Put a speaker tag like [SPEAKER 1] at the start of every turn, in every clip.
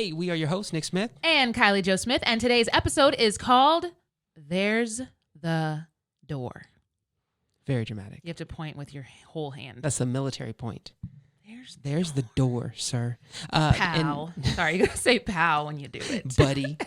[SPEAKER 1] Hey, we are your hosts, Nick Smith.
[SPEAKER 2] And Kylie Jo Smith. And today's episode is called There's the Door.
[SPEAKER 1] Very dramatic.
[SPEAKER 2] You have to point with your whole hand.
[SPEAKER 1] That's a military point.
[SPEAKER 2] There's
[SPEAKER 1] the door, sir.
[SPEAKER 2] Pal. Sorry, you got to say pal when you do it.
[SPEAKER 1] Buddy.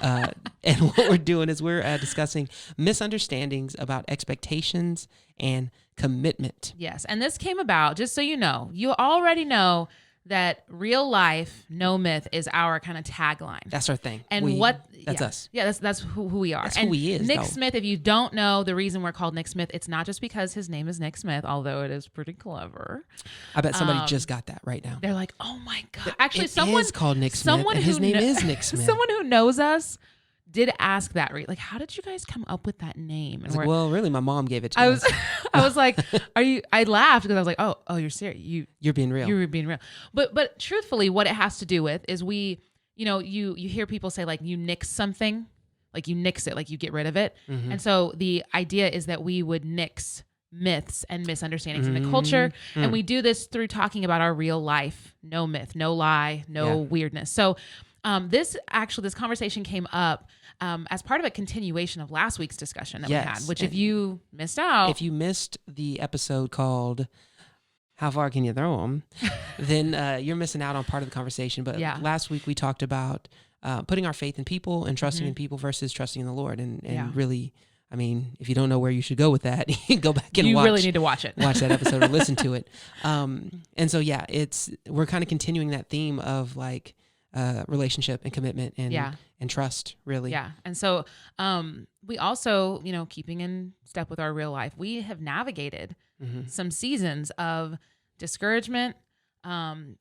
[SPEAKER 1] And what we're doing is we're discussing misunderstandings about expectations and commitment.
[SPEAKER 2] Yes. And this came about, just so you know, you already know that real life, no myth is our kind of tagline.
[SPEAKER 1] That's our thing.
[SPEAKER 2] And
[SPEAKER 1] that's us.
[SPEAKER 2] Yeah, that's who we are.
[SPEAKER 1] That's
[SPEAKER 2] and
[SPEAKER 1] who he is.
[SPEAKER 2] Nick
[SPEAKER 1] though.
[SPEAKER 2] Smith, if you don't know the reason we're called Nick Smith, it's not just because his name is Nick Smith, although it is pretty clever.
[SPEAKER 1] I bet somebody just got that right now.
[SPEAKER 2] They're like, oh my God. Actually, someone
[SPEAKER 1] is called Nick Smith, and his name is Nick Smith.
[SPEAKER 2] Someone who knows us did ask that, like, how did you guys come up with that name? And
[SPEAKER 1] well, really, my mom gave it to us.
[SPEAKER 2] I was like, I laughed because I was like, oh, you're serious.
[SPEAKER 1] You're being real.
[SPEAKER 2] You're being real. But truthfully, what it has to do with is you hear people say like you nix something, like you nix it, like you get rid of it.
[SPEAKER 1] Mm-hmm.
[SPEAKER 2] And so the idea is that we would nix myths and misunderstandings in the culture. And we do this through talking about our real life. No myth, no lie, no weirdness. So this conversation came up as part of a continuation of last week's discussion that we had, which if you missed
[SPEAKER 1] the episode called How Far Can You Throw Them, then you're missing out on part of the conversation. But last week we talked about putting our faith in people and trusting in people versus trusting in the Lord. And really, I mean, if you don't know where you should go with that, you can go back and
[SPEAKER 2] you really need to watch it.
[SPEAKER 1] Watch that episode or listen to it. And so, we're kind of continuing that theme of like, relationship and commitment and trust, really.
[SPEAKER 2] Yeah. And so we also, keeping in step with our real life, we have navigated some seasons of discouragement,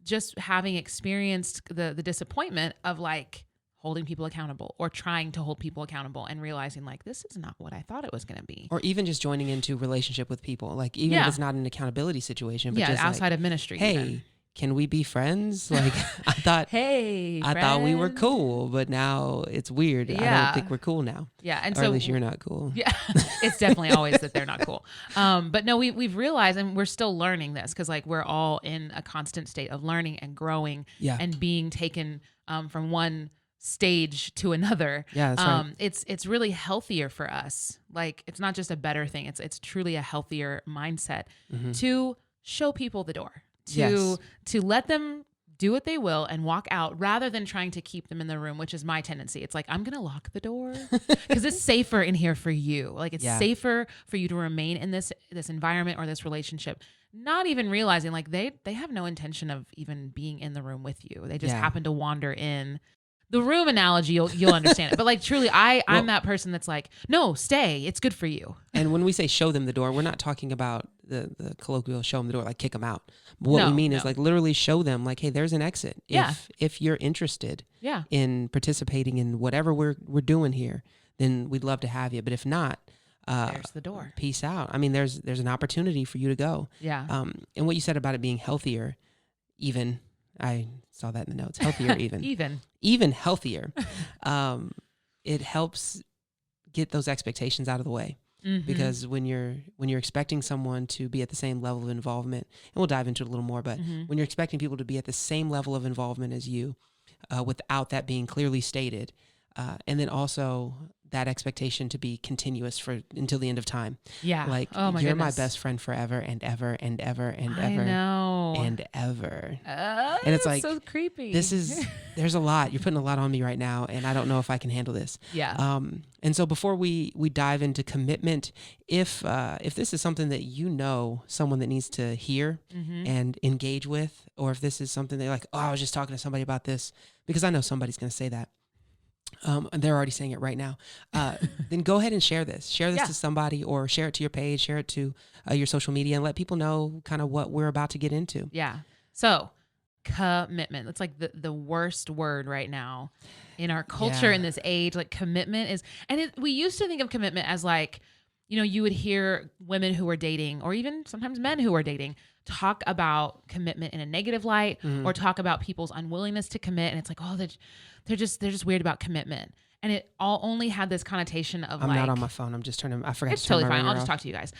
[SPEAKER 2] just having experienced the disappointment of like holding people accountable or trying to hold people accountable and realizing like, this is not what I thought it was going to be.
[SPEAKER 1] Or even just joining into relationship with people, like even if it's not an accountability situation, but just
[SPEAKER 2] outside of ministry.
[SPEAKER 1] Hey,
[SPEAKER 2] even.
[SPEAKER 1] Can we be friends? Like I thought, I thought we were cool, but now it's weird. I don't think we're cool now.
[SPEAKER 2] Yeah. And
[SPEAKER 1] or
[SPEAKER 2] so
[SPEAKER 1] at least you're not cool.
[SPEAKER 2] Yeah. It's definitely always that they're not cool. But no, we've realized, and we're still learning this because like we're all in a constant state of learning and growing and being taken from one stage to another.
[SPEAKER 1] Yeah, that's right.
[SPEAKER 2] It's really healthier for us. Like it's not just a better thing. It's truly a healthier mindset to show people the door. To let them do what they will and walk out rather than trying to keep them in the room, which is my tendency. It's like, I'm going to lock the door because it's safer in here for you. Like it's safer for you to remain in this environment or this relationship, not even realizing like they have no intention of even being in the room with you. They just happen to wander in. The room analogy, you'll understand it. But like truly, I'm that person that's like, no, stay. It's good for you.
[SPEAKER 1] And when we say show them the door, we're not talking about the colloquial show them the door, like kick them out. But what we mean is like literally show them like, hey, there's an exit. If you're interested in participating in whatever we're doing here, then we'd love to have you. But if not,
[SPEAKER 2] there's the door.
[SPEAKER 1] Peace out. I mean, there's an opportunity for you to go.
[SPEAKER 2] Yeah.
[SPEAKER 1] And what you said about it being healthier, even I saw that in the notes. Healthier, even healthier. It helps get those expectations out of the way. Because when you're expecting someone to be at the same level of involvement, and we'll dive into it a little more, but when you're expecting people to be at the same level of involvement as you, without that being clearly stated, and then also that expectation to be continuous until the end of time.
[SPEAKER 2] Yeah.
[SPEAKER 1] Like you're my best friend forever and ever and ever and ever.
[SPEAKER 2] I know.
[SPEAKER 1] And ever. And it's like,
[SPEAKER 2] so creepy.
[SPEAKER 1] There's a lot. You're putting a lot on me right now, and I don't know if I can handle this.
[SPEAKER 2] Yeah.
[SPEAKER 1] And so before we dive into commitment, if this is something that someone that needs to hear and engage with, or if this is something they're like, oh, I was just talking to somebody about this, because I know somebody's going to say that. And they're already saying it right now. Then go ahead and share this. Share this to somebody, or share it to your page, share it to your social media, and let people know kind of what we're about to get into.
[SPEAKER 2] Yeah. So commitment. It's like the worst word right now in our culture in this age. Like commitment is, and we used to think of commitment as like, you would hear women who are dating, or even sometimes men who are dating, talk about commitment in a negative light, or talk about people's unwillingness to commit. And it's like, oh, they're just weird about commitment. And it all only had this connotation of
[SPEAKER 1] I'm not on my phone. I'm just turning. I forgot.
[SPEAKER 2] It's totally fine. I'll just talk to you guys.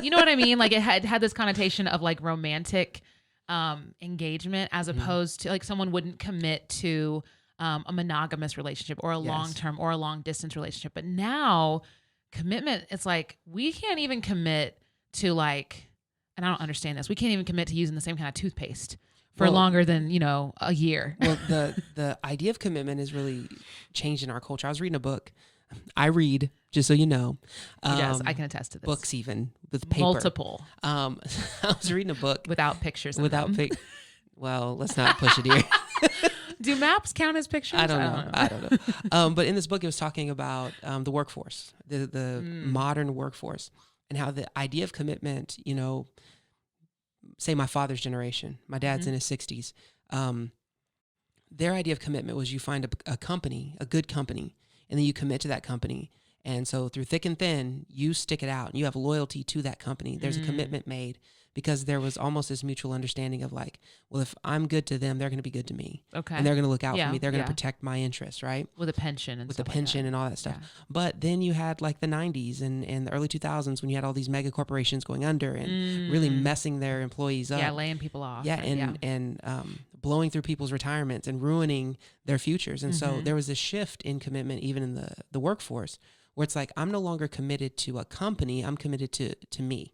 [SPEAKER 2] You know what I mean? Like it had this connotation of like romantic engagement, as opposed to like someone wouldn't commit to a monogamous relationship or a long-term or a long-distance relationship. But now commitment, it's like we can't even commit to like, and I don't understand this, we can't even commit to using the same kind of toothpaste for longer than, a year.
[SPEAKER 1] Well, the idea of commitment is really changed in our culture. I was reading a book. I read, just so you know.
[SPEAKER 2] Yes, I can attest to this.
[SPEAKER 1] Books even, with paper.
[SPEAKER 2] Multiple.
[SPEAKER 1] I was reading a book.
[SPEAKER 2] Without pictures in
[SPEAKER 1] Without
[SPEAKER 2] them.
[SPEAKER 1] Well, let's not push it here.
[SPEAKER 2] Do maps count as pictures?
[SPEAKER 1] I don't know. But in this book, it was talking about the workforce, the modern workforce, and how the idea of commitment, say my father's generation, my dad's in his 60s, their idea of commitment was you find a company, a good company, and then you commit to that company. And so through thick and thin, you stick it out and you have loyalty to that company. There's a commitment made because there was almost this mutual understanding of like, well, if I'm good to them, they're going to be good to me.
[SPEAKER 2] Okay.
[SPEAKER 1] And they're going to look out for me. They're going to protect my interests, right?
[SPEAKER 2] With a pension
[SPEAKER 1] and all that stuff. Yeah. But then you had like the 90s and the early 2000s when you had all these mega corporations going under and really messing their employees up.
[SPEAKER 2] Yeah, laying people off.
[SPEAKER 1] Yeah, and blowing through people's retirements and ruining their futures. And so there was a shift in commitment even in the workforce where it's like, I'm no longer committed to a company, I'm committed to me.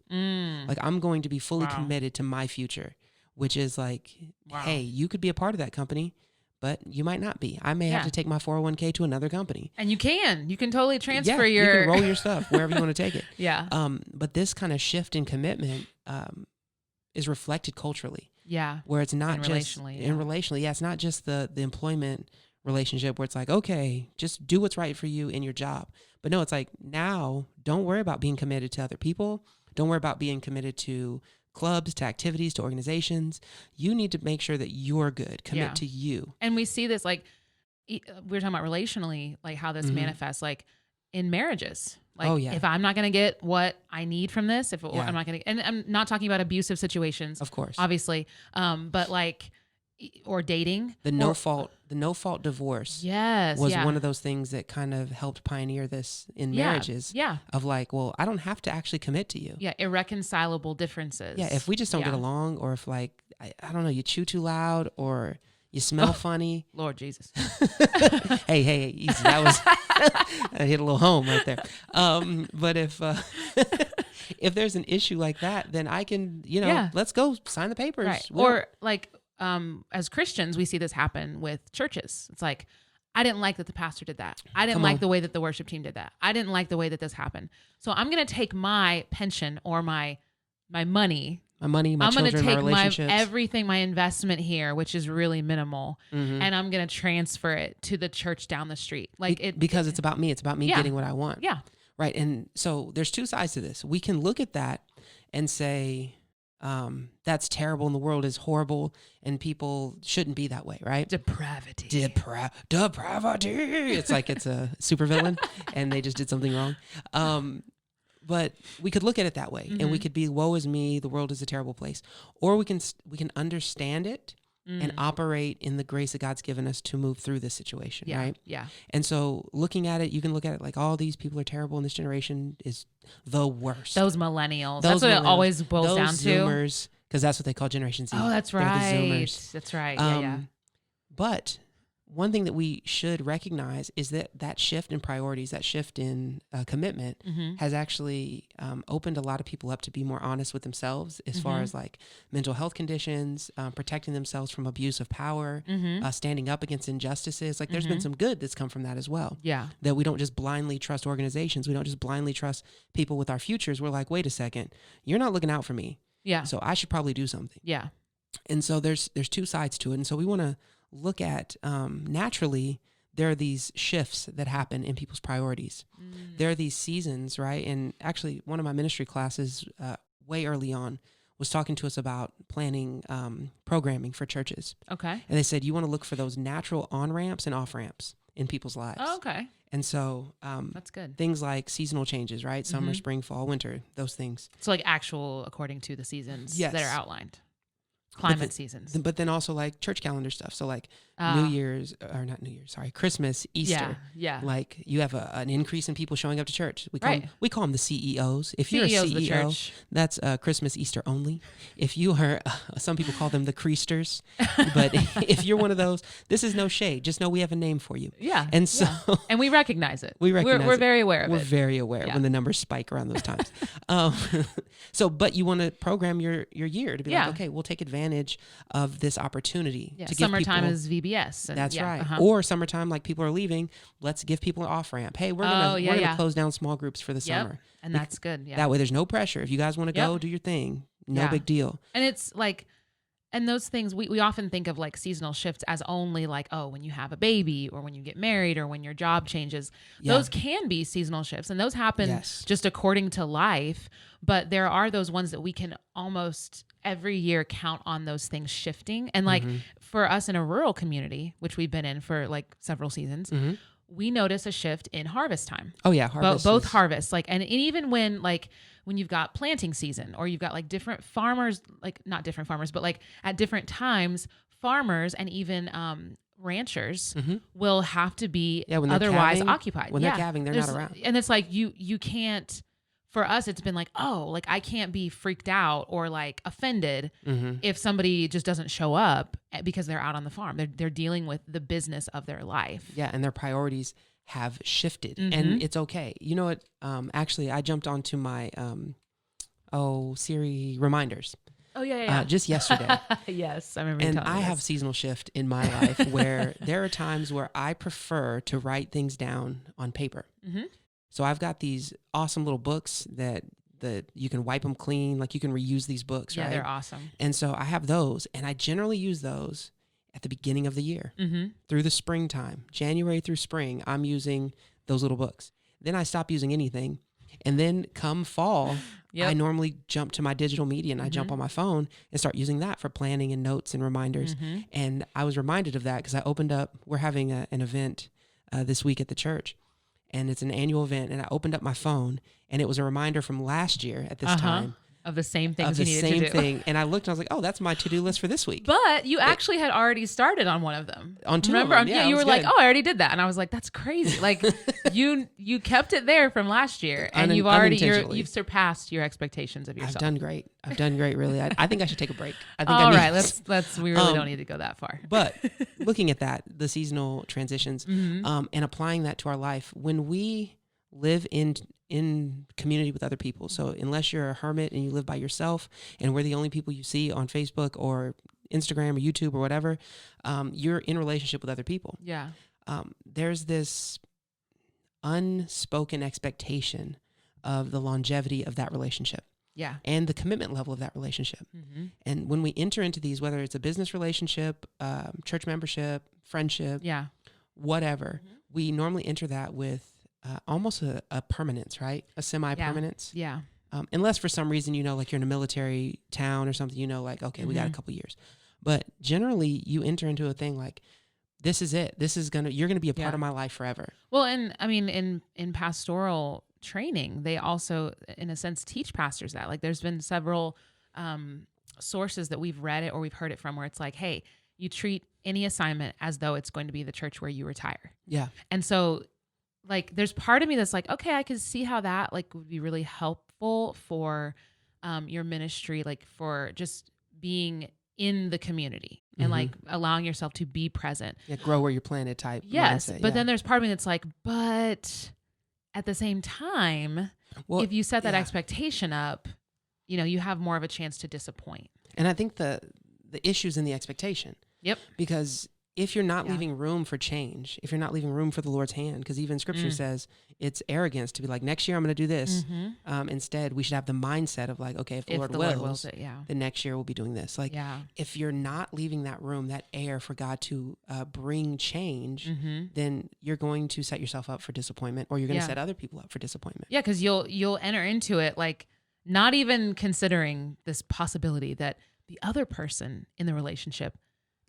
[SPEAKER 1] Like I'm going to be fully committed to my future, which is like, hey, you could be a part of that company, but you might not be. I may have to take my 401k to another company.
[SPEAKER 2] And you can totally transfer
[SPEAKER 1] you can roll your stuff wherever you want to take it. But this kind of shift in commitment is reflected culturally.
[SPEAKER 2] Yeah.
[SPEAKER 1] Where it's not just
[SPEAKER 2] relationally.
[SPEAKER 1] It's not just the employment relationship where it's like, okay, just do what's right for you in your job. But no, it's like, now don't worry about being committed to other people. Don't worry about being committed to clubs, to activities, to organizations. You need to make sure that you're good. Commit to you.
[SPEAKER 2] And we see this, like, we were talking about relationally, like how this manifests, like in marriages. Like, if I'm not going to get what I need from this, I'm not going to, and I'm not talking about abusive situations,
[SPEAKER 1] of course,
[SPEAKER 2] obviously, but like, or dating,
[SPEAKER 1] the no fault divorce was one of those things that kind of helped pioneer this in marriages of like, well, I don't have to actually commit to you.
[SPEAKER 2] Irreconcilable differences.
[SPEAKER 1] If we just don't get along, or if like I don't know, you chew too loud or you smell funny.
[SPEAKER 2] Lord Jesus.
[SPEAKER 1] hey, easy. That was I hit a little home right there. But if there's an issue like that, then I can, let's go sign the papers.
[SPEAKER 2] Right. Or like as Christians, we see this happen with churches. It's like, I didn't like that the pastor did that. I didn't like the way that the worship team did that. I didn't like the way that this happened. So I'm going to take my pension or my money, my children, my relationships, everything, my investment here, which is really minimal, and I'm going to transfer it to the church down the street. Like
[SPEAKER 1] because it's about me. It's about me getting what I want.
[SPEAKER 2] Yeah.
[SPEAKER 1] Right. And so there's two sides to this. We can look at that and say, that's terrible and the world is horrible and people shouldn't be that way, right?
[SPEAKER 2] Depravity.
[SPEAKER 1] It's like it's a supervillain and they just did something wrong. But we could look at it that way and we could be, woe is me, the world is a terrible place. Or we can understand it and operate in the grace that God's given us to move through this situation, right?
[SPEAKER 2] Yeah.
[SPEAKER 1] And so looking at it, you can look at it like all these people are terrible and this generation is the worst.
[SPEAKER 2] Those millennials. That's what it always boils down to.
[SPEAKER 1] Zoomers, because that's what they call Generation Z.
[SPEAKER 2] Oh, that's right. The Zoomers. That's right. Yeah.
[SPEAKER 1] But one thing that we should recognize is that shift in priorities, that shift in commitment has actually opened a lot of people up to be more honest with themselves as far as like mental health conditions, protecting themselves from abuse of power, standing up against injustices. Like there's been some good that's come from that as well.
[SPEAKER 2] Yeah.
[SPEAKER 1] That we don't just blindly trust organizations. We don't just blindly trust people with our futures. We're like, wait a second, you're not looking out for me.
[SPEAKER 2] Yeah.
[SPEAKER 1] So I should probably do something.
[SPEAKER 2] Yeah.
[SPEAKER 1] And so there's two sides to it. And so we want to look at naturally there are these shifts that happen in people's priorities. There are these seasons, right? And actually one of my ministry classes way early on was talking to us about planning programming for churches.
[SPEAKER 2] Okay.
[SPEAKER 1] And they said you want to look for those natural on-ramps and off-ramps in people's lives.
[SPEAKER 2] Oh, okay.
[SPEAKER 1] And so
[SPEAKER 2] that's good.
[SPEAKER 1] Things like seasonal changes, right? Summer, spring, fall, winter, those things.
[SPEAKER 2] So like actual according to the seasons that are outlined. climate seasons.
[SPEAKER 1] But then also like church calendar stuff. So like Christmas, Easter.
[SPEAKER 2] Yeah.
[SPEAKER 1] Like you have an increase in people showing up to church. We call them the CEOs. If you're a CEO, that's Christmas, Easter only. If you are, some people call them the creasters. But if you're one of those, this is no shade. Just know we have a name for you.
[SPEAKER 2] Yeah.
[SPEAKER 1] And so.
[SPEAKER 2] And we recognize it. We're very aware of it.
[SPEAKER 1] We're very aware when the numbers spike around those times. But you want to program your year to be like, okay, we'll take advantage of this opportunity.
[SPEAKER 2] Yeah.
[SPEAKER 1] To give
[SPEAKER 2] Summertime
[SPEAKER 1] people,
[SPEAKER 2] is VBS.
[SPEAKER 1] That's right. Or summertime, like people are leaving, let's give people an off ramp. Hey, we're gonna close down small groups for the summer.
[SPEAKER 2] And that's good. Yeah.
[SPEAKER 1] That way there's no pressure. If you guys want to go, do your thing. No big deal.
[SPEAKER 2] And it's like, and those things, we often think of like seasonal shifts as only like, oh, when you have a baby or when you get married or when your job changes. Those can be seasonal shifts, and those happen just according to life. But there are those ones that we can almost every year count on those things shifting. And like for us in a rural community, which we've been in for like several seasons, we notice a shift in harvest time.
[SPEAKER 1] Oh yeah, harvest.
[SPEAKER 2] Both harvests, like, and even when you've got planting season, or you've got like different farmers, like not different farmers, but like at different times, farmers and even ranchers will have to be otherwise occupied.
[SPEAKER 1] When they're calving, they're not around.
[SPEAKER 2] And it's like you can't. For us, it's been like, oh, like I can't be freaked out or like offended if somebody just doesn't show up because they're out on the farm. They're dealing with the business of their life.
[SPEAKER 1] Yeah, and their priorities have shifted, and it's okay. You know what? Actually, I jumped onto my Siri reminders.
[SPEAKER 2] Oh yeah.
[SPEAKER 1] Just yesterday.
[SPEAKER 2] Yes, I remember.
[SPEAKER 1] And I have seasonal shift in my life where there are times where I prefer to write things down on paper. So I've got these awesome little books that you can wipe them clean. Like you can reuse these books, right?
[SPEAKER 2] Yeah, they're awesome.
[SPEAKER 1] And so I have those, and I generally use those at the beginning of the year through the springtime, January through spring. I'm using those little books. Then I stop using anything. And then come fall, I normally jump to my digital media and I jump on my phone and start using that for planning and notes and reminders. And I was reminded of that because we're having an event this week at the church. And it's an annual event, and I opened up my phone, and it was a reminder from last year at this time.
[SPEAKER 2] Of the same things you needed to do.
[SPEAKER 1] Of the same thing. And I looked and I was like, oh, that's my to-do list for this week.
[SPEAKER 2] But you actually had already started on one of them.
[SPEAKER 1] On two
[SPEAKER 2] Remember?
[SPEAKER 1] of them. Yeah,
[SPEAKER 2] you were like, oh, I already did that. And I was like, that's crazy. Like you kept it there from last year, and you've surpassed your expectations of yourself.
[SPEAKER 1] I've done great, really. I think I should take a break.
[SPEAKER 2] We really don't need to go that far.
[SPEAKER 1] But looking at that, the seasonal transitions, and applying that to our life, when we live in community with other people. So unless you're a hermit and you live by yourself and we're the only people you see on Facebook or Instagram or YouTube or whatever, you're in relationship with other people.
[SPEAKER 2] Yeah.
[SPEAKER 1] There's this unspoken expectation of the longevity of that relationship.
[SPEAKER 2] Yeah.
[SPEAKER 1] And the commitment level of that relationship. And when we enter into these, whether it's a business relationship, church membership, friendship, whatever, we normally enter that with almost a permanence, right? A semi-permanence.
[SPEAKER 2] Yeah.
[SPEAKER 1] Unless for some reason, like you're in a military town or something, like, okay, we got a couple years. But generally you enter into a thing like, this is it. You're going to be a part of my life forever.
[SPEAKER 2] Well, and I mean, in pastoral training, they also, in a sense, teach pastors that. Like there's been several sources that we've read it or we've heard it from where it's like, hey, you treat any assignment as though it's going to be the church where you retire.
[SPEAKER 1] Yeah.
[SPEAKER 2] And so like, there's part of me that's like, okay, I can see how that like would be really helpful for your ministry, like for just being in the community and like allowing yourself to be present.
[SPEAKER 1] Yeah, grow where you're planted type.
[SPEAKER 2] Yes,
[SPEAKER 1] mindset,
[SPEAKER 2] but then there's part of me that's like, but at the same time, if you set that expectation up, you have more of a chance to disappoint.
[SPEAKER 1] And I think the issue's in the expectation.
[SPEAKER 2] Yep.
[SPEAKER 1] Because if you're not leaving room for change, if you're not leaving room for the Lord's hand, because even Scripture says it's arrogance to be like, next year I'm going to do this. Instead, we should have the mindset of like, okay, if the Lord wills it, then next year we'll be doing this. Like, if you're not leaving that room, that air for God to bring change, then you're going to set yourself up for disappointment, or you're going to set other people up for disappointment.
[SPEAKER 2] Yeah, because you'll enter into it like not even considering this possibility that the other person in the relationship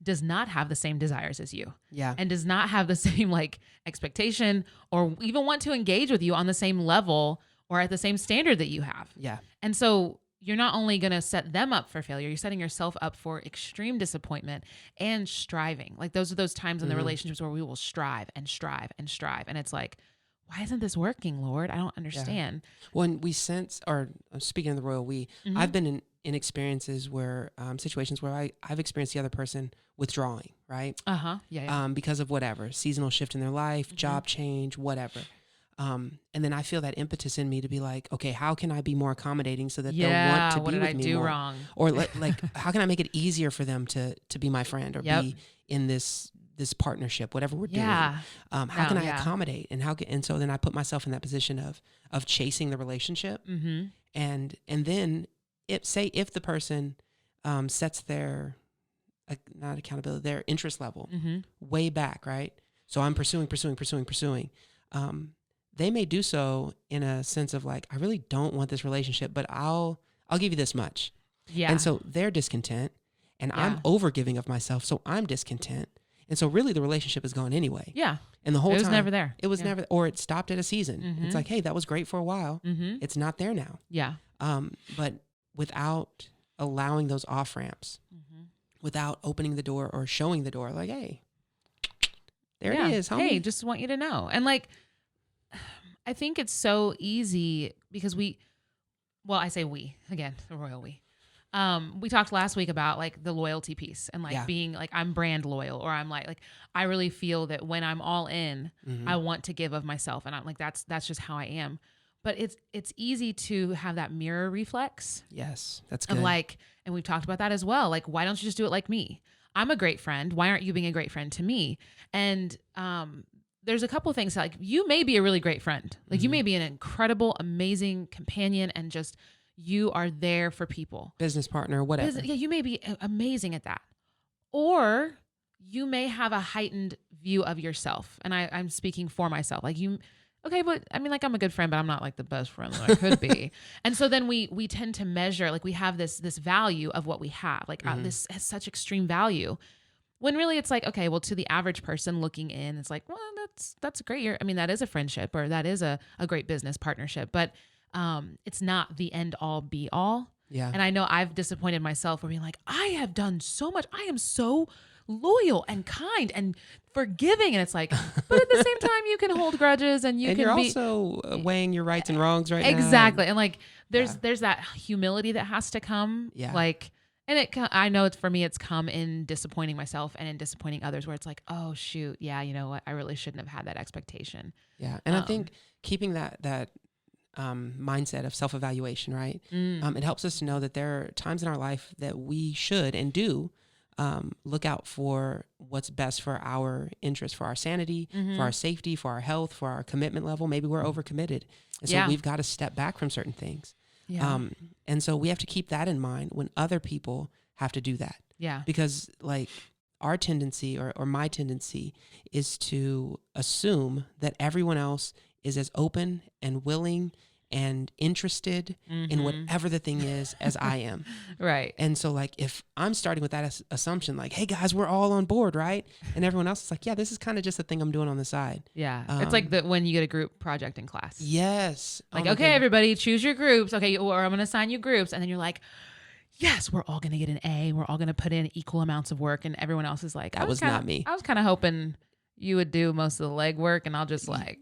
[SPEAKER 2] does not have the same desires as you.
[SPEAKER 1] Yeah.
[SPEAKER 2] And does not have the same like expectation or even want to engage with you on the same level or at the same standard that you have.
[SPEAKER 1] Yeah.
[SPEAKER 2] And so you're not only going to set them up for failure, you're setting yourself up for extreme disappointment and striving. Like those are those times in the relationships where we will strive and strive and strive. And it's like, why isn't this working, Lord? I don't understand.
[SPEAKER 1] Yeah. When we sense, or speaking of the royal we, I've been in experiences where, situations where I've experienced the other person withdrawing, right?
[SPEAKER 2] Yeah.
[SPEAKER 1] Because of whatever, seasonal shift in their life, job change, whatever. And then I feel that impetus in me to be like, okay, how can I be more accommodating so that they'll want to be with me more?
[SPEAKER 2] What did I do wrong?
[SPEAKER 1] Or like, how can I make it easier for them to be my friend or be in this partnership, whatever we're doing? How can I accommodate? And so then I put myself in that position of chasing the relationship. And then if the person sets their, not accountability, their interest level way back, right? So I'm pursuing. They may do so in a sense of like, I really don't want this relationship, but I'll give you this much. Yeah. And so they're discontent and I'm over giving of myself. So I'm discontent. And so really the relationship is gone anyway.
[SPEAKER 2] Yeah.
[SPEAKER 1] And the whole time.
[SPEAKER 2] It was never there.
[SPEAKER 1] It was never, or it stopped at a season. It's like, hey, that was great for a while. It's not there now.
[SPEAKER 2] Yeah.
[SPEAKER 1] But without allowing those off ramps, without opening the door or showing the door, like, hey, there it is, homie.
[SPEAKER 2] Hey, just want you to know. And like, I think it's so easy because I say we, again, the royal we. We talked last week about like the loyalty piece and like being like, I'm brand loyal, or I'm like I really feel that when I'm all in, I want to give of myself. And I'm like, that's just how I am. But it's easy to have that mirror reflex.
[SPEAKER 1] Yes, that's good.
[SPEAKER 2] And like, and we've talked about that as well. Like, why don't you just do it like me? I'm a great friend. Why aren't you being a great friend to me? And, there's a couple of things like you may be a really great friend. Like you may be an incredible, amazing companion and just you are there for people.
[SPEAKER 1] Business partner, whatever.
[SPEAKER 2] You may be amazing at that. Or you may have a heightened view of yourself. And I'm speaking for myself. Like okay, but I mean, like I'm a good friend, but I'm not like the best friend that I could be. And so then we tend to measure, like we have this value of what we have. Like this has such extreme value. When really it's like, okay, well, to the average person looking in, it's like, well, that's great. I mean, that is a friendship or that is a great business partnership, but it's not the end all be all.
[SPEAKER 1] Yeah.
[SPEAKER 2] And I know I've disappointed myself for being like, I have done so much. I am so loyal and kind and forgiving. And it's like, but at the same time, you can hold grudges and you're
[SPEAKER 1] also weighing your rights and wrongs right now.
[SPEAKER 2] Exactly. And like, there's that humility that has to come.
[SPEAKER 1] Yeah.
[SPEAKER 2] Like, and I know for me, it's come in disappointing myself and in disappointing others where it's like, oh shoot. Yeah. You know what? I really shouldn't have had that expectation.
[SPEAKER 1] Yeah. And I think keeping that mindset of self-evaluation, right? It helps us to know that there are times in our life that we should and do look out for what's best for our interest, for our sanity, for our safety, for our health, for our commitment level. Maybe we're overcommitted. And so we've got to step back from certain things. Yeah. And so we have to keep that in mind when other people have to do that. Yeah. Because like our tendency or my tendency is to assume that everyone else is as open and willing and interested in whatever the thing is as I am.
[SPEAKER 2] Right.
[SPEAKER 1] And so like, if I'm starting with that assumption, like, hey guys, we're all on board, right? And everyone else is like, yeah, this is kind of just a thing I'm doing on the side.
[SPEAKER 2] Yeah. It's like when you get a group project in class.
[SPEAKER 1] Yes.
[SPEAKER 2] Like, okay, everybody choose your groups. Okay. Or I'm going to assign you groups. And then you're like, yes, we're all going to get an A. We're all going to put in equal amounts of work. And everyone else is like,
[SPEAKER 1] that was not me.
[SPEAKER 2] I was kind of hoping you would do most of the legwork and I'll just like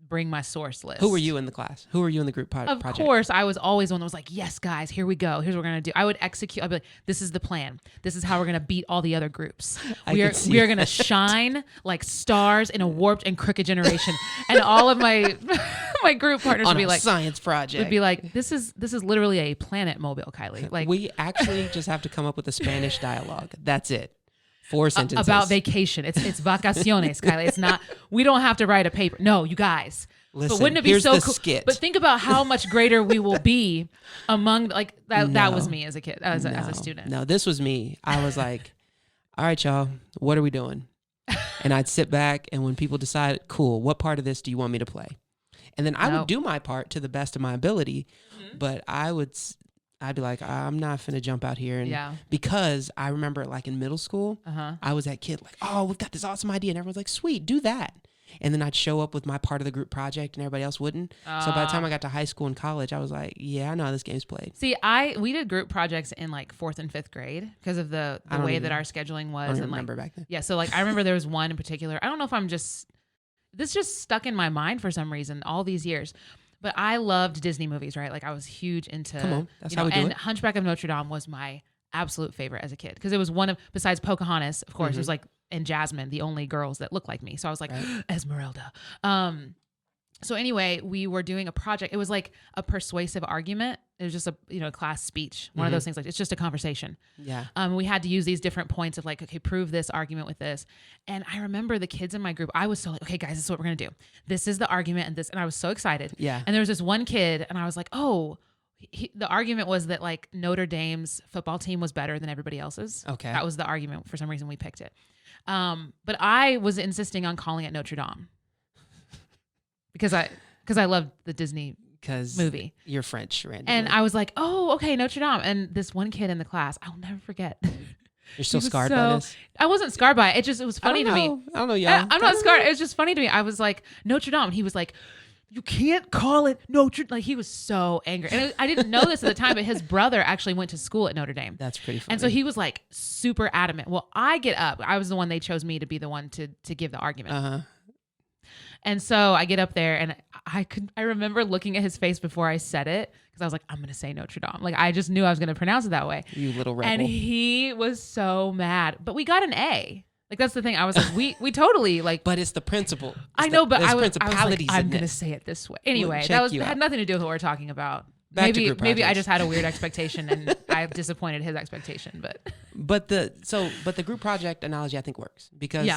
[SPEAKER 2] bring my source list.
[SPEAKER 1] Who were you in the class? Who were you in the group project?
[SPEAKER 2] Of course, I was always one that was like, yes, guys, here we go. Here's what we're going to do. I would execute. I'd be like, this is the plan. This is how we're going to beat all the other groups. We are going to shine like stars in a warped and crooked generation. And all of my group partners would be like,
[SPEAKER 1] science project.
[SPEAKER 2] Would be like, this is literally a planet mobile, Kylie. Like
[SPEAKER 1] we actually just have to come up with a Spanish dialogue. That's it. 4 sentences.
[SPEAKER 2] About vacation. It's vacaciones, Kylie. It's not, we don't have to write a paper. No, you guys.
[SPEAKER 1] Listen,
[SPEAKER 2] but wouldn't it be
[SPEAKER 1] here's
[SPEAKER 2] so
[SPEAKER 1] the
[SPEAKER 2] cool?
[SPEAKER 1] skit.
[SPEAKER 2] But think about how much greater we will be among like that. No. That was me as a kid, as a student.
[SPEAKER 1] No, this was me. I was like, all right, y'all, what are we doing? And I'd sit back and when people decide, cool, what part of this do you want me to play? And then I would do my part to the best of my ability, but I'd be like, I'm not finna jump out here. And because I remember like in middle school, I was that kid like, oh, we've got this awesome idea. And everyone's like, sweet, do that. And then I'd show up with my part of the group project and everybody else wouldn't. So by the time I got to high school and college, I was like, yeah, I know how this game's played.
[SPEAKER 2] See, we did group projects in like 4th and 5th grade because of the way that our scheduling was.
[SPEAKER 1] I don't
[SPEAKER 2] and
[SPEAKER 1] remember back then.
[SPEAKER 2] Yeah. So like, I remember there was one in particular. I don't know if this just stuck in my mind for some reason all these years. But I loved Disney movies, right? Like I was huge into,
[SPEAKER 1] Come on, that's how we do
[SPEAKER 2] and
[SPEAKER 1] it.
[SPEAKER 2] Hunchback of Notre Dame was my absolute favorite as a kid because it was one of, besides Pocahontas, of course, it was like, and Jasmine, the only girls that looked like me. So I was like, Esmeralda. So anyway, we were doing a project. It was like a persuasive argument. It was just a class speech. One of those things, like it's just a conversation.
[SPEAKER 1] Yeah.
[SPEAKER 2] We had to use these different points of like, okay, prove this argument with this. And I remember the kids in my group, I was so like, okay, guys, this is what we're going to do. This is the argument and this, and I was so excited.
[SPEAKER 1] Yeah.
[SPEAKER 2] And there was this one kid and I was like, oh, the argument was that like Notre Dame's football team was better than everybody else's.
[SPEAKER 1] Okay.
[SPEAKER 2] That was the argument. For some reason we picked it. But I was insisting on calling it Notre Dame because I loved the Disney movie.
[SPEAKER 1] You're French, Randy.
[SPEAKER 2] And I was like, oh, okay, Notre Dame. And this one kid in the class, I'll never forget.
[SPEAKER 1] You're still scarred by this?
[SPEAKER 2] I wasn't scarred by it. It was funny to me.
[SPEAKER 1] I don't know, y'all.
[SPEAKER 2] I'm not scarred. It was just funny to me. I was like, Notre Dame. And he was like, you can't call it Notre Dame. Like he was so angry. And I didn't know this at the time, but his brother actually went to school at Notre Dame.
[SPEAKER 1] That's pretty funny.
[SPEAKER 2] And so he was like super adamant. Well, I get up. I was the one, they chose me to be the one to give the argument.
[SPEAKER 1] Uh-huh.
[SPEAKER 2] And so I get up there and I remember looking at his face before I said it because I was like, I'm going to say Notre Dame. Like I just knew I was going to pronounce it that way.
[SPEAKER 1] You little rebel.
[SPEAKER 2] And he was so mad, but we got an A. Like that's the thing. I was like, we totally like.
[SPEAKER 1] But it's the principle.
[SPEAKER 2] I know, but I was
[SPEAKER 1] principalities.
[SPEAKER 2] like, I'm going to say it this way. Anyway, that had nothing to do with what we're talking about. Maybe I just had a weird expectation and I disappointed his expectation,
[SPEAKER 1] but the group project analogy I think works because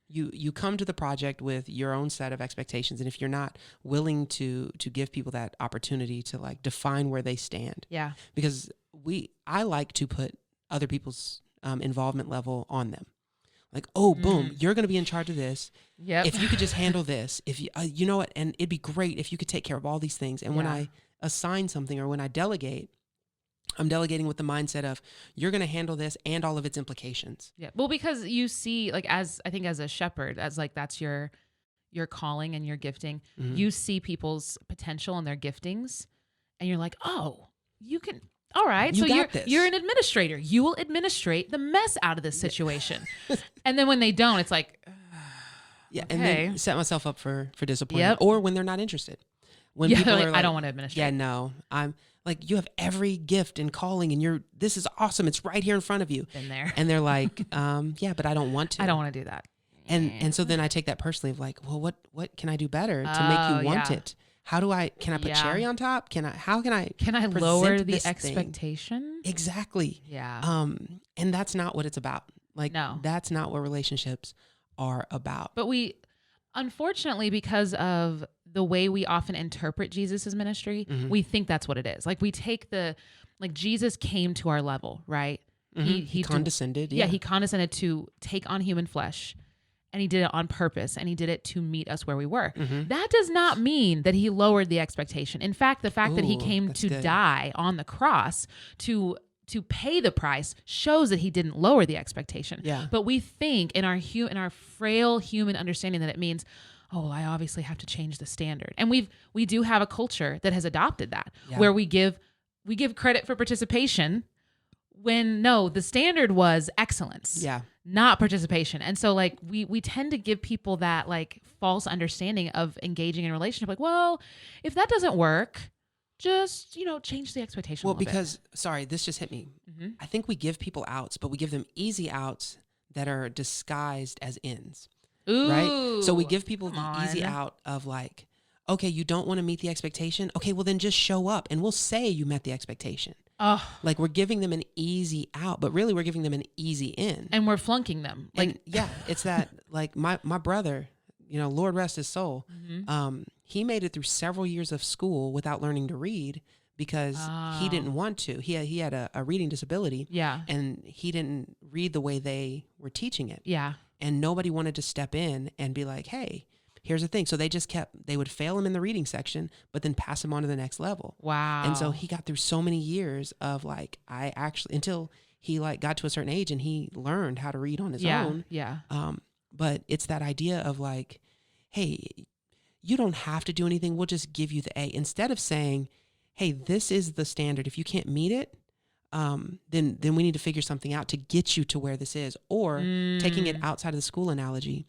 [SPEAKER 1] you come to the project with your own set of expectations, and if you're not willing to give people that opportunity to like define where they stand, because I like to put other people's involvement level on them. Like, oh, boom, you're going to be in charge of this.
[SPEAKER 2] Yep.
[SPEAKER 1] If you could just handle this, if you, you know what, and it'd be great if you could take care of all these things. And when I assign something or when I delegate, I'm delegating with the mindset of you're going to handle this and all of its implications.
[SPEAKER 2] Yeah. Well, because you see, like, as a shepherd, as like that's your calling and your gifting, you see people's potential and their giftings, and you're like, oh, you can. All right, so you're an administrator. You will administrate the mess out of this situation. And then when they don't, it's like,
[SPEAKER 1] okay. And then set myself up for disappointment, or when they're not interested. When people are like,
[SPEAKER 2] I don't want to administrate.
[SPEAKER 1] Yeah, no, I'm like, you have every gift and calling, and this is awesome. It's right here in front of you.
[SPEAKER 2] Been there.
[SPEAKER 1] And they're like, yeah, but I don't want to.
[SPEAKER 2] I don't want to do that.
[SPEAKER 1] And so then I take that personally of like, well, what can I do better to make you want it? How do can I put cherry on top? How can I
[SPEAKER 2] lower the expectation?
[SPEAKER 1] Exactly.
[SPEAKER 2] Yeah.
[SPEAKER 1] And that's not what it's about. Like,
[SPEAKER 2] no,
[SPEAKER 1] that's not what relationships are about.
[SPEAKER 2] But unfortunately, because of the way we often interpret Jesus's ministry, we think that's what it is. Like we take Jesus came to our level, right? He
[SPEAKER 1] condescended.
[SPEAKER 2] He condescended to take on human flesh. And he did it on purpose, and he did it to meet us where we were. That does not mean that he lowered the expectation. In fact, the fact that he came to die on the cross to pay the price shows that he didn't lower the expectation.
[SPEAKER 1] Yeah.
[SPEAKER 2] But we think in our frail human understanding that it means, oh, I obviously have to change the standard. And we do have a culture that has adopted that, where we give credit for participation when no, the standard was excellence.
[SPEAKER 1] Yeah.
[SPEAKER 2] Not participation. And so like we tend to give people that like false understanding of engaging in a relationship. Like, well, if that doesn't work, just, change the expectation.
[SPEAKER 1] Well, because this just hit me. I think we give people outs, but we give them easy outs that are disguised as ins.
[SPEAKER 2] Ooh,
[SPEAKER 1] right? So we give people the easy out of like, okay, you don't want to meet the expectation. Okay, well then just show up and we'll say you met the expectation.
[SPEAKER 2] Oh,
[SPEAKER 1] like we're giving them an easy out, but really we're giving them an easy in.
[SPEAKER 2] And we're flunking them. Like,
[SPEAKER 1] it's that like my brother, Lord rest his soul. He made it through several years of school without learning to read because he didn't want to. He had a reading disability.
[SPEAKER 2] Yeah.
[SPEAKER 1] And he didn't read the way they were teaching it.
[SPEAKER 2] Yeah.
[SPEAKER 1] And nobody wanted to step in and be like, hey, here's the thing. So they would fail him in the reading section, but then pass him on to the next level.
[SPEAKER 2] Wow.
[SPEAKER 1] And so he got through so many years of like, until he like got to a certain age and he learned how to read on his own.
[SPEAKER 2] Yeah.
[SPEAKER 1] But it's that idea of like, hey, you don't have to do anything. We'll just give you the A. Instead of saying, hey, this is the standard. If you can't meet it, then we need to figure something out to get you to where this is. Or taking it outside of the school analogy,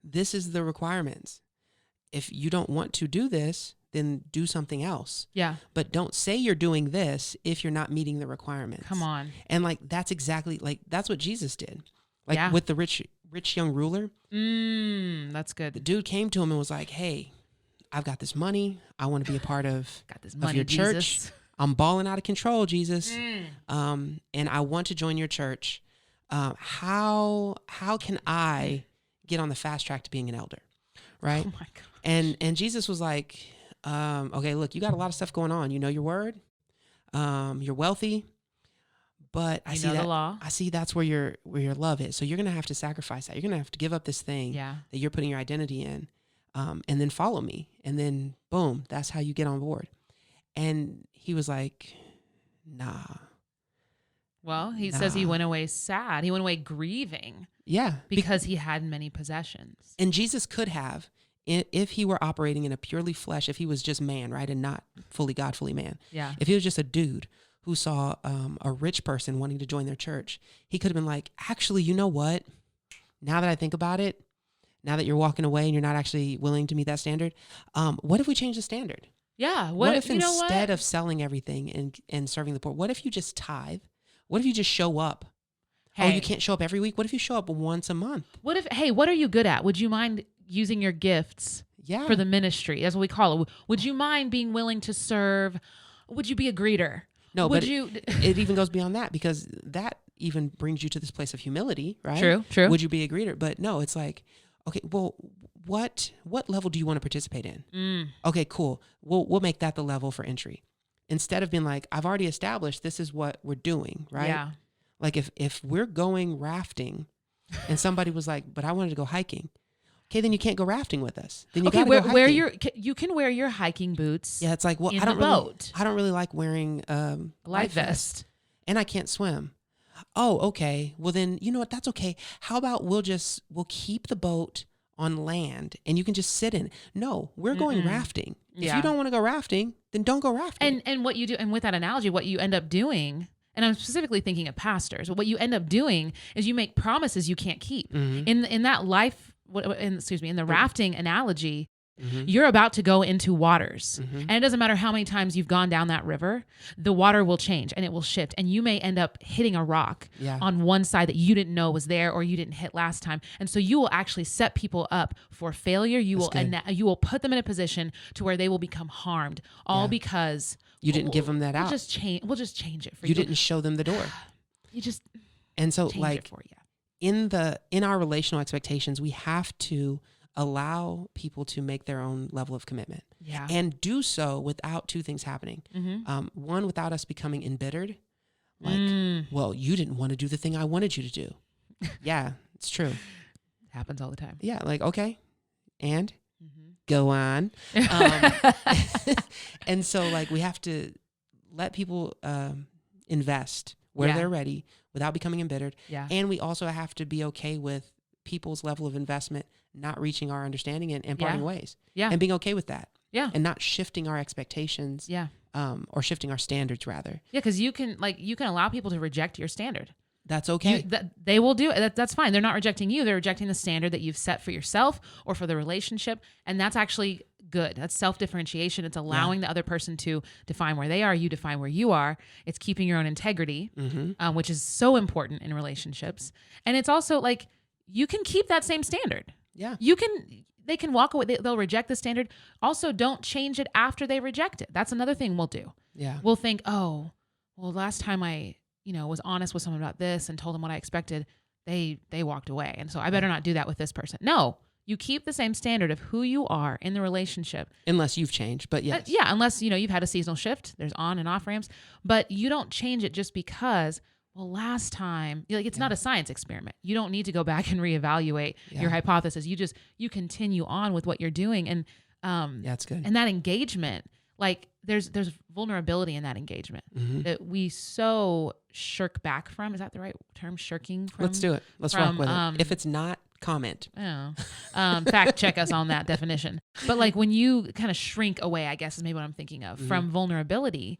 [SPEAKER 1] this is the requirements. If you don't want to do this, then do something else.
[SPEAKER 2] Yeah.
[SPEAKER 1] But don't say you're doing this if you're not meeting the requirements.
[SPEAKER 2] Come on.
[SPEAKER 1] And like, that's exactly like, that's what Jesus did. Like with the rich young ruler.
[SPEAKER 2] That's good.
[SPEAKER 1] The dude came to him and was like, hey, I've got this money. I want to be a part of,
[SPEAKER 2] got this money,
[SPEAKER 1] your church.
[SPEAKER 2] Jesus.
[SPEAKER 1] I'm balling out of control, Jesus. And I want to join your church. How can I get on the fast track to being an elder? Right.
[SPEAKER 2] Oh my God.
[SPEAKER 1] And Jesus was like, okay, look, you got a lot of stuff going on. You know your word. You're wealthy, but I see that. The law. I see that's where your love is. So you're gonna have to sacrifice that. You're gonna have to give up this thing that you're putting your identity in, and then follow me. And then boom, that's how you get on board. And he was like, nah.
[SPEAKER 2] Well, he says he went away sad. He went away grieving.
[SPEAKER 1] Yeah.
[SPEAKER 2] Because he had many possessions. And
[SPEAKER 1] Jesus could have, if he were operating in a purely flesh, if he was just man, right, and not fully God, fully man.
[SPEAKER 2] Yeah.
[SPEAKER 1] If he was just a dude who saw a rich person wanting to join their church, he could have been like, actually, you know what? Now that I think about it, now that you're walking away and you're not actually willing to meet that standard, what if we change the standard?
[SPEAKER 2] Yeah.
[SPEAKER 1] What if instead of selling everything and serving the poor, what if you just tithe? What if you just show up? Hey. Oh, you can't show up every week? What if you show up once a month?
[SPEAKER 2] What are you good at? Would you mind using your gifts for the ministry? That's what we call it. Would you mind being willing to serve? Would you be a greeter?
[SPEAKER 1] No, but it even goes beyond that, because that even brings you to this place of humility, right?
[SPEAKER 2] True.
[SPEAKER 1] Would you be a greeter? But no, it's like, okay, well, what level do you want to participate in? Okay, cool. We'll make that the level for entry. Instead of being like, I've already established this is what we're doing, right? Yeah. Like if we're going rafting and somebody was like, but I wanted to go hiking. Okay, then you can't go rafting with us. Then you
[SPEAKER 2] you can wear your hiking boots.
[SPEAKER 1] Yeah, it's like, well, I don't really like wearing a life vest. And I can't swim. Oh, okay. Well then, you know what? That's okay. How about we'll keep the boat on land and you can just sit in it. No, we're going rafting. If you don't want to go rafting, then don't go rafting.
[SPEAKER 2] And what you do, and with that analogy, what you end up doing, and I'm specifically thinking of pastors, what you end up doing is you make promises you can't keep. In that life, in the rafting analogy, you're about to go into waters. And it doesn't matter how many times you've gone down that river, the water will change and it will shift. And you may end up hitting a rock on one side that you didn't know was there or you didn't hit last time. And so you will actually set people up for failure. You will put them in a position to where they will become harmed, all because
[SPEAKER 1] you didn't give them that out.
[SPEAKER 2] We'll just change it for you.
[SPEAKER 1] You didn't show them the door. And so
[SPEAKER 2] change it for you.
[SPEAKER 1] In our relational expectations, we have to allow people to make their own level of commitment and do so without two things happening. One, without us becoming embittered. Like, well, you didn't want to do the thing I wanted you to do. Yeah, it's true.
[SPEAKER 2] Happens all the time.
[SPEAKER 1] Yeah. Like, okay. And go on. And so like, we have to let people invest where they're ready without becoming embittered. Yeah. And we also have to be okay with people's level of investment not reaching our understanding and parting ways. Yeah. And being okay with that. Yeah. And not shifting our expectations. Yeah. Or shifting our standards rather.
[SPEAKER 2] Yeah, because you can allow people to reject your standard.
[SPEAKER 1] That's okay.
[SPEAKER 2] They will do it. That's fine. They're not rejecting you. They're rejecting the standard that you've set for yourself or for the relationship. And that's actually good. That's self-differentiation. It's allowing the other person to define where they are. You define where you are. It's keeping your own integrity, which is so important in relationships. And it's also like, you can keep that same standard. Yeah. They can walk away. They'll reject the standard. Also, don't change it after they reject it. That's another thing we'll do. Yeah. We'll think, oh, well, last time I, was honest with someone about this and told them what I expected, they walked away. And so I better not do that with this person. No, you keep the same standard of who you are in the relationship.
[SPEAKER 1] Unless you've changed, but yes.
[SPEAKER 2] Unless, you've had a seasonal shift. There's on and off ramps. But you don't change it just because, well, last time, it's not a science experiment. You don't need to go back and reevaluate your hypothesis. You continue on with what you're doing. And
[SPEAKER 1] that's good.
[SPEAKER 2] And that engagement, like there's vulnerability in that engagement that we so shirk back from. Is that the right term? Shirking from?
[SPEAKER 1] Let's do it. Let's rock with it. If it's not comment.
[SPEAKER 2] Oh. Fact check us on that definition. But like when you kind of shrink away, I guess is maybe what I'm thinking of, from vulnerability,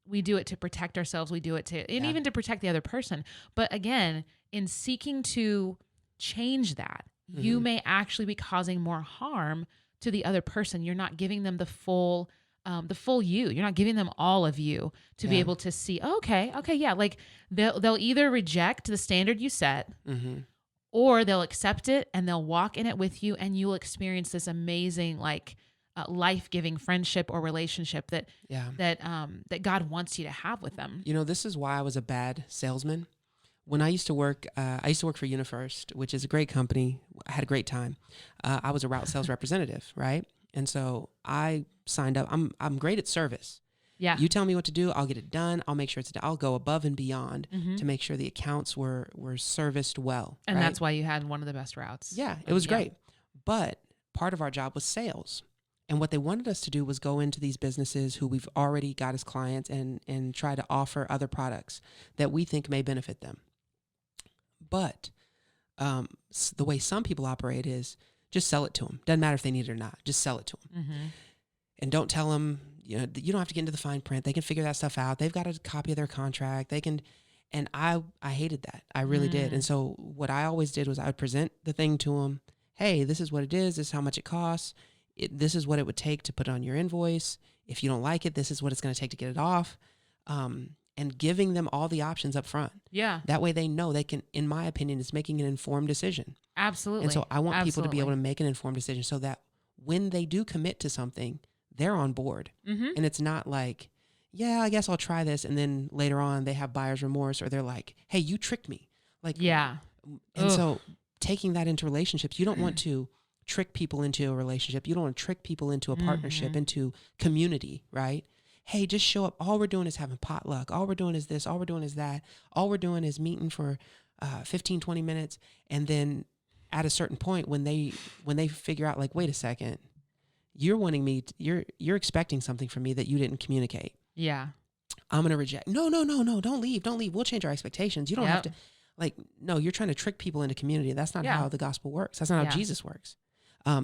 [SPEAKER 2] we do it to protect ourselves. We do it to, and even to protect the other person. But again, in seeking to change that, you may actually be causing more harm to the other person. You're not giving them the full you. You're not giving them all of you to be able to see, okay, yeah. Like they'll either reject the standard you set, or they'll accept it and they'll walk in it with you, and you'll experience this amazing, like, life-giving friendship or relationship that God wants you to have with them.
[SPEAKER 1] You know, this is why I was a bad salesman. When I used to work for UniFirst, which is a great company. I had a great time. I was a route sales representative, right? And so I signed up. I'm great at service. Yeah. You tell me what to do, I'll get it done. I'll make sure it's done. I'll go above and beyond to make sure the accounts were serviced well.
[SPEAKER 2] And that's why you had one of the best routes.
[SPEAKER 1] Yeah, it was great. But part of our job was sales. And what they wanted us to do was go into these businesses who we've already got as clients and try to offer other products that we think may benefit them. But the way some people operate is just sell it to them. Doesn't matter if they need it or not. Just sell it to them. And don't tell them, you don't have to get into the fine print. They can figure that stuff out. They've got a copy of their contract. They can, and I hated that. I really did. And so what I always did was I would present the thing to them. Hey, this is what it is. This is how much it costs. This is what it would take to put on your invoice. If you don't like it, this is what it's going to take to get it off. And giving them all the options up front. Yeah. That way they know they can, in my opinion, it's making an informed decision.
[SPEAKER 2] Absolutely.
[SPEAKER 1] And so I want people to be able to make an informed decision so that when they do commit to something, they're on board. And it's not like, yeah, I guess I'll try this. And then later on they have buyer's remorse, or they're like, hey, you tricked me. Like, yeah. And so taking that into relationships, you don't want to trick people into a relationship. You don't want to trick people into a partnership, into community, right? Hey, just show up. All we're doing is having potluck. All we're doing is this. All we're doing is that. All we're doing is meeting for 15, 20 minutes. And then at a certain point, when they figure out, like, wait a second, you're wanting me, you're expecting something from me that you didn't communicate. Yeah. I'm going to reject. No, don't leave. We'll change our expectations. You don't have to, like, no, you're trying to trick people into community. That's not how the gospel works. That's not how Jesus works.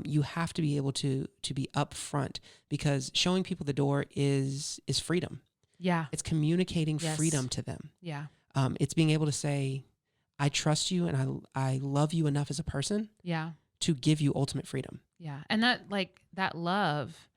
[SPEAKER 1] You have to be able to be upfront, because showing people the door is freedom. Yeah. It's communicating freedom to them. Yeah. It's being able to say, I trust you and I love you enough as a person. Yeah. To give you ultimate freedom. Yeah. And that love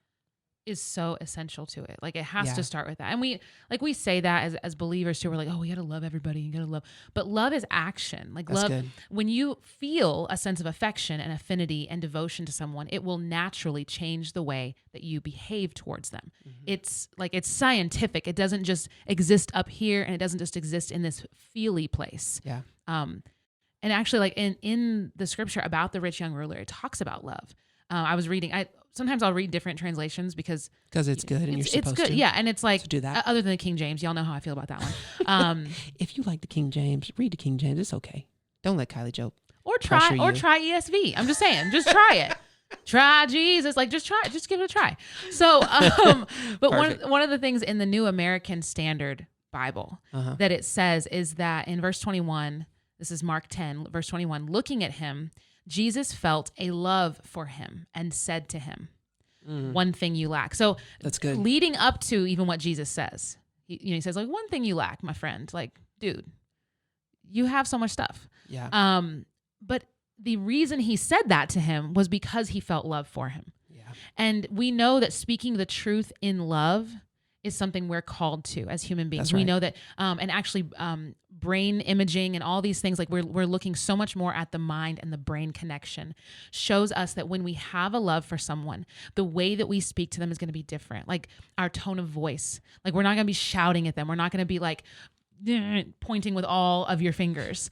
[SPEAKER 1] is so essential to it. Like, it has to start with that. And we say that as believers too. We're like, oh, we got to love everybody. You got to love. But love is action. Like, that's love, good. When you feel a sense of affection and affinity and devotion to someone, it will naturally change the way that you behave towards them. It's scientific. It doesn't just exist up here, and it doesn't just exist in this feely place. Yeah. And actually, like in the scripture about the rich young ruler, it talks about love. I was reading, sometimes I'll read different translations because it's good and you're supposed to. Yeah. And it's like, so do that. Other than the King James, y'all know how I feel about that one. If you like the King James, read the King James. It's okay. Don't let Kylie joke.
[SPEAKER 2] Or try ESV. I'm just saying, just try it. Try Jesus. Like, just try it. Just give it a try. So, but one of the things in the New American Standard Bible that it says is that in verse 21, this is Mark 10, verse 21, looking at him, Jesus felt a love for him and said to him, one thing you lack. So that's good. Leading up to even what Jesus says, he says, like, one thing you lack, my friend, like, dude, you have so much stuff. Yeah. But the reason he said that to him was because he felt love for him. Yeah. And we know that speaking the truth in love is something we're called to as human beings. That's right. We know that, and actually brain imaging and all these things, like we're looking so much more at the mind and the brain connection, shows us that when we have a love for someone, the way that we speak to them is going to be different. Like our tone of voice, like we're not going to be shouting at them. We're not going to be like pointing with all of your fingers.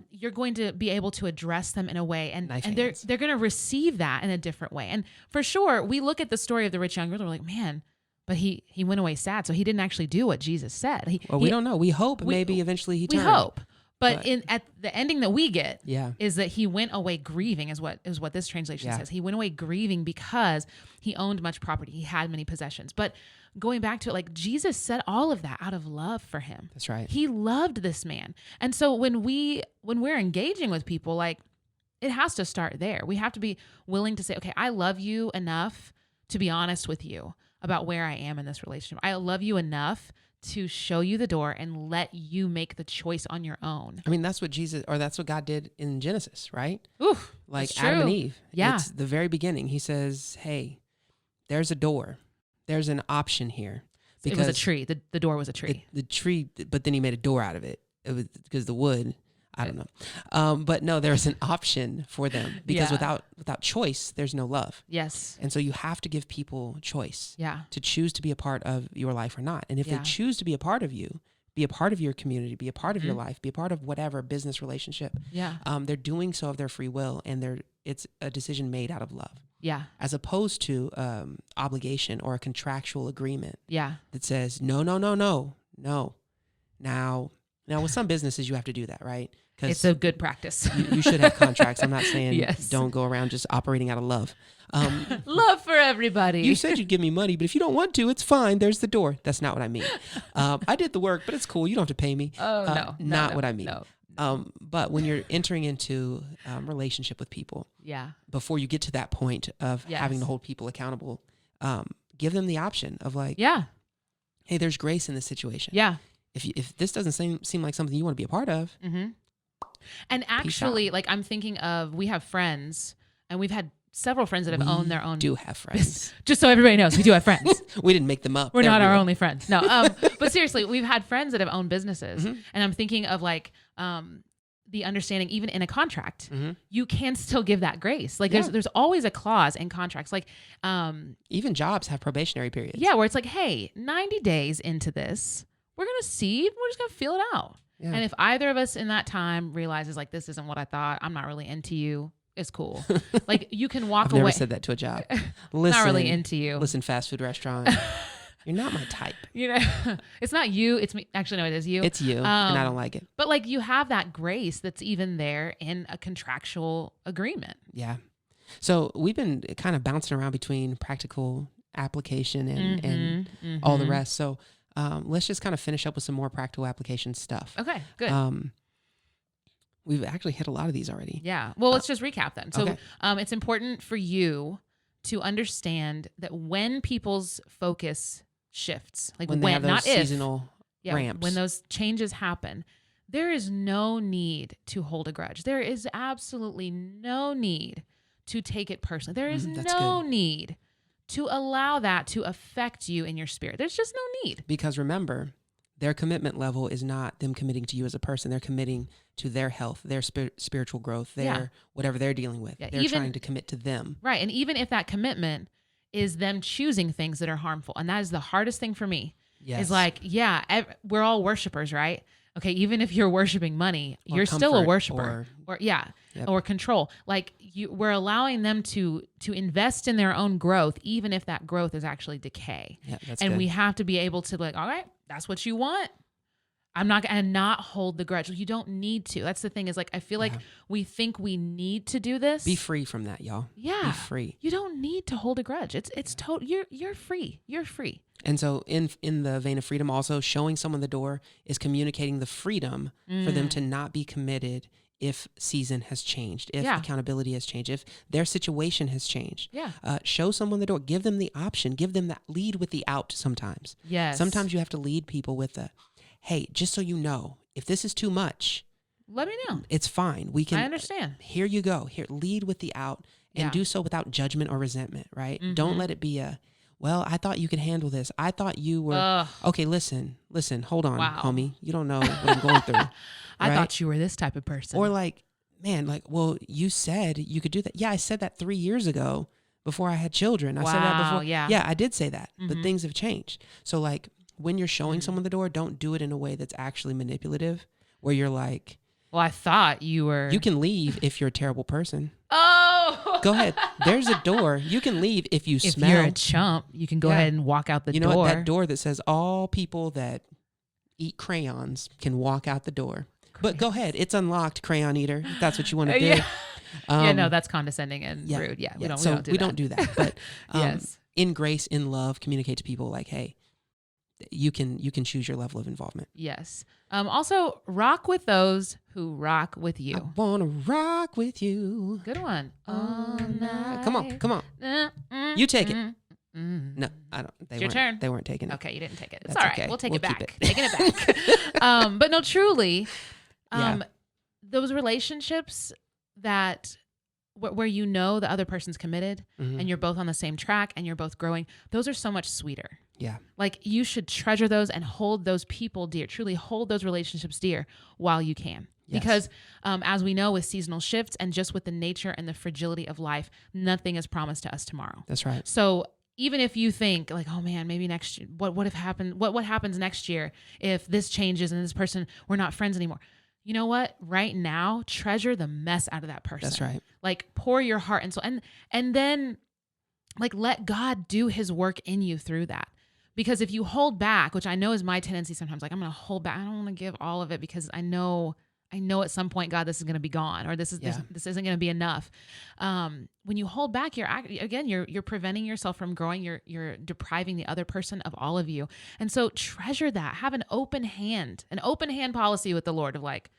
[SPEAKER 2] You're going to be able to address them in a way, and they're going to receive that in a different way. And for sure, we look at the story of the rich young ruler, we're like, man, but he went away sad. So he didn't actually do what Jesus said.
[SPEAKER 1] We don't know. We hope maybe eventually he turned.
[SPEAKER 2] We hope. But at the ending that we get is that he went away grieving is what this translation says. He went away grieving because he owned much property. He had many possessions. But going back to it, like, Jesus said all of that out of love for him.
[SPEAKER 1] That's right.
[SPEAKER 2] He loved this man. And so when we're engaging with people, like, it has to start there. We have to be willing to say, okay, I love you enough to be honest with you about where I am in this relationship. I love you enough to show you the door and let you make the choice on your own.
[SPEAKER 1] I mean, that's what that's what God did in Genesis, right?
[SPEAKER 2] Oof,
[SPEAKER 1] like Adam and Eve.
[SPEAKER 2] Yeah.
[SPEAKER 1] It's the very beginning. He says, hey, there's a door. There's an option here.
[SPEAKER 2] Because it was a tree. The door was a tree.
[SPEAKER 1] The tree, but then he made a door out of it. It was because the wood, I don't know. But no, there's an option for them because without choice, there's no love.
[SPEAKER 2] Yes.
[SPEAKER 1] And so you have to give people choice.
[SPEAKER 2] Yeah.
[SPEAKER 1] To choose to be a part of your life or not. And if they choose to be a part of you, be a part of your community, be a part of your life, be a part of whatever business relationship.
[SPEAKER 2] Yeah.
[SPEAKER 1] They're doing so of their free will, and it's a decision made out of love.
[SPEAKER 2] Yeah.
[SPEAKER 1] As opposed to obligation or a contractual agreement.
[SPEAKER 2] Yeah.
[SPEAKER 1] That says no. Now with some businesses you have to do that, right? Because
[SPEAKER 2] it's a good practice.
[SPEAKER 1] you should have contracts. I'm not saying don't go around just operating out of love.
[SPEAKER 2] Love for everybody.
[SPEAKER 1] You said you'd give me money, but if you don't want to, it's fine. There's the door. That's not what I mean. I did the work, but it's cool. You don't have to pay me.
[SPEAKER 2] Oh, no.
[SPEAKER 1] Not what I mean.
[SPEAKER 2] No.
[SPEAKER 1] But when you're entering into relationship with people, before you get to that point of having to hold people accountable, give them the option of like, hey, there's grace in this situation.
[SPEAKER 2] Yeah.
[SPEAKER 1] If this doesn't seem like something you want to be a part of.
[SPEAKER 2] Mm-hmm. And actually, like I'm thinking of, we have friends, and we've had several friends that have owned their own.
[SPEAKER 1] We do have friends.
[SPEAKER 2] Just so everybody knows, we do have friends.
[SPEAKER 1] We didn't make them up.
[SPEAKER 2] We're not our only friends. No. But seriously, we've had friends that have owned businesses, and I'm thinking of like the understanding, even in a contract, you can still give that grace. Like there's always a clause in contracts. Like
[SPEAKER 1] even jobs have probationary periods.
[SPEAKER 2] Yeah, where it's like, hey, 90 days into this, we're gonna see. We're just gonna feel it out. Yeah. And if either of us in that time realizes like this isn't what I thought, I'm not really into you, it's cool. Like you can walk away.
[SPEAKER 1] I've never said that to a job. Listen,
[SPEAKER 2] not really into you.
[SPEAKER 1] Listen, fast food restaurant. You're not my type.
[SPEAKER 2] You know, it's not you. It's me. Actually, no, it is you.
[SPEAKER 1] It's you, and I don't like it.
[SPEAKER 2] But like you have that grace that's even there in a contractual agreement.
[SPEAKER 1] Yeah. So we've been kind of bouncing around between practical application and all the rest. So let's just kind of finish up with some more practical application stuff.
[SPEAKER 2] Okay, good.
[SPEAKER 1] We've actually hit a lot of these already.
[SPEAKER 2] Yeah. Well, let's just recap then. So it's important for you to understand that when people's focus shifts, like when
[SPEAKER 1] they have those
[SPEAKER 2] not
[SPEAKER 1] seasonal ramps,
[SPEAKER 2] when those changes happen, there is no need to hold a grudge. There is absolutely no need to take it personally. There is no need to allow that to affect you in your spirit. There's just no need.
[SPEAKER 1] Because remember, their commitment level is not them committing to you as a person. They're committing to their health, their spiritual growth, their whatever they're dealing with. Yeah, they're trying to commit to them.
[SPEAKER 2] Right. And even if that commitment is them choosing things that are harmful, and that is the hardest thing for me, is like, we're all worshipers, right? Okay, even if you're worshiping money, you're still a worshiper. Or control. Like we're allowing them to invest in their own growth, even if that growth is actually decay.
[SPEAKER 1] Yeah, that's
[SPEAKER 2] and
[SPEAKER 1] good.
[SPEAKER 2] We have to be able to be like, all right, that's what you want. I'm not going to not hold the grudge. You don't need to. That's the thing is like, I feel like we think we need to do this.
[SPEAKER 1] Be free from that, y'all.
[SPEAKER 2] Yeah.
[SPEAKER 1] Be free.
[SPEAKER 2] You don't need to hold a grudge. It's total. You're free. You're free.
[SPEAKER 1] And so in the vein of freedom, also showing someone the door is communicating the freedom for them to not be committed if season has changed, if accountability has changed, if their situation has changed.
[SPEAKER 2] Yeah.
[SPEAKER 1] Show someone the door. Give them the option. Give them that lead with the out sometimes.
[SPEAKER 2] Yes.
[SPEAKER 1] Sometimes you have to lead people with the, hey, just so you know, if this is too much,
[SPEAKER 2] let me know.
[SPEAKER 1] It's fine. We can.
[SPEAKER 2] I understand.
[SPEAKER 1] Here you go. Here, lead with the out and do so without judgment or resentment, right? Mm-hmm. Don't let it be well, I thought you could handle this. I thought you were, okay, listen, hold on, homie. You don't know what I'm going through.
[SPEAKER 2] I thought you were this type of person.
[SPEAKER 1] Or like, man, like, well, you said you could do that. Yeah, I said that 3 years ago before I had children. I said that before. Yeah, I did say that, but things have changed. So like when you're showing someone the door, don't do it in a way that's actually manipulative where you're like,
[SPEAKER 2] well, I thought you were.
[SPEAKER 1] You can leave if you're a terrible person.
[SPEAKER 2] Oh.
[SPEAKER 1] Go ahead. There's a door. You can leave if you smell.
[SPEAKER 2] If you're a chump, you can go ahead and walk out the door.
[SPEAKER 1] You know what? That door that says all people that eat crayons can walk out the door. But go ahead. It's unlocked, crayon eater. If that's what you want to do.
[SPEAKER 2] No, that's condescending and rude. Yeah, we don't do that.
[SPEAKER 1] But in grace, in love, communicate to people like, hey, you can choose your level of involvement.
[SPEAKER 2] Yes. Also, rock with those who rock with you.
[SPEAKER 1] I wanna rock with you.
[SPEAKER 2] Good one. All night.
[SPEAKER 1] Come on. You take it. No, I don't.
[SPEAKER 2] It's your turn.
[SPEAKER 1] They weren't taking it.
[SPEAKER 2] Okay, you didn't take it. It's
[SPEAKER 1] That's
[SPEAKER 2] all right.
[SPEAKER 1] okay.
[SPEAKER 2] We'll take
[SPEAKER 1] We'll
[SPEAKER 2] it back.
[SPEAKER 1] keep it.
[SPEAKER 2] Taking it back. But no, truly, those relationships that where you know the other person's committed and you're both on the same track and you're both growing, those are so much sweeter.
[SPEAKER 1] Yeah.
[SPEAKER 2] Like you should treasure those and hold those people dear, truly hold those relationships dear while you can. Yes. Because as we know with seasonal shifts and just with the nature and the fragility of life, nothing is promised to us tomorrow.
[SPEAKER 1] That's right.
[SPEAKER 2] So even if you think like, oh man, maybe next year, what happens next year if this changes and this person, we're not friends anymore. You know what? Right now, treasure the mess out of that person.
[SPEAKER 1] That's right.
[SPEAKER 2] Like pour your heart and soul and then like let God do his work in you through that. Because if you hold back, which I know is my tendency sometimes, like I'm going to hold back. I don't want to give all of it because I know at some point, God, this is going to be gone, or this isn't going to be enough. When you hold back, you're preventing yourself from growing. You're depriving the other person of all of you. And so treasure that. Have an open hand policy with the Lord of like,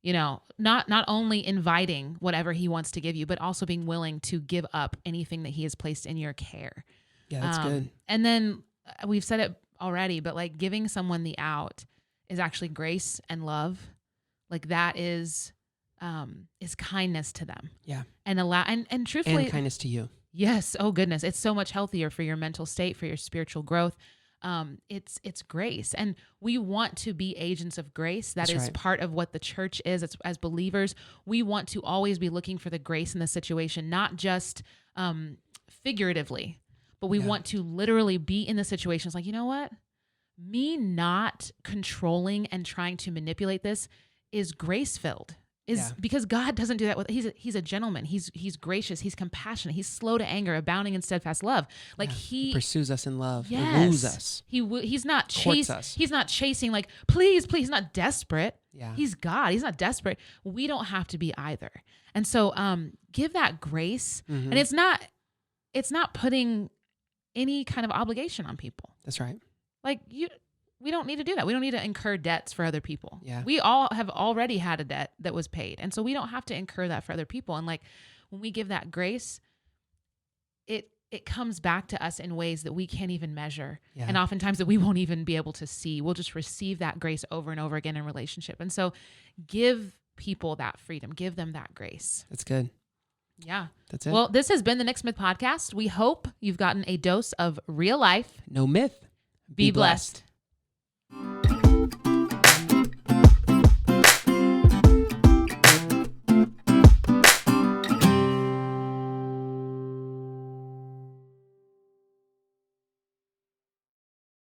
[SPEAKER 2] not only inviting whatever he wants to give you, but also being willing to give up anything that he has placed in your care.
[SPEAKER 1] Yeah, that's good.
[SPEAKER 2] And then we've said it already, but like giving someone the out is actually grace and love. Like that is kindness to them.
[SPEAKER 1] Yeah.
[SPEAKER 2] And truthfully.
[SPEAKER 1] And kindness to you.
[SPEAKER 2] Yes. Oh goodness. It's so much healthier for your mental state, for your spiritual growth. It's grace. And we want to be agents of grace. That's right. Part of what the church is. It's, as believers, we want to always be looking for the grace in the situation, not just figuratively, but we want to literally be in the situation. It's like, you know what? Me not controlling and trying to manipulate this is grace-filled. Because God doesn't do that with he's a gentleman. He's gracious, he's compassionate, he's slow to anger, abounding in steadfast love. Like he
[SPEAKER 1] pursues us in love.
[SPEAKER 2] Yes.
[SPEAKER 1] He woos us.
[SPEAKER 2] He's not he's not chasing like please, he's not desperate.
[SPEAKER 1] Yeah.
[SPEAKER 2] He's God. He's not desperate. We don't have to be either. And so give that grace. And it's not putting any kind of obligation on people.
[SPEAKER 1] That's right.
[SPEAKER 2] Like we don't need to do that. We don't need to incur debts for other people.
[SPEAKER 1] Yeah.
[SPEAKER 2] We all have already had a debt that was paid. And so we don't have to incur that for other people. And like when we give that grace, it comes back to us in ways that we can't even measure. Yeah. And oftentimes that we won't even be able to see. We'll just receive that grace over and over again in relationship. And so give people that freedom. Give them that grace.
[SPEAKER 1] That's good.
[SPEAKER 2] Yeah.
[SPEAKER 1] That's it.
[SPEAKER 2] Well, this has been the Nick Smith Podcast. We hope you've gotten a dose of real life.
[SPEAKER 1] No myth.
[SPEAKER 2] Be blessed.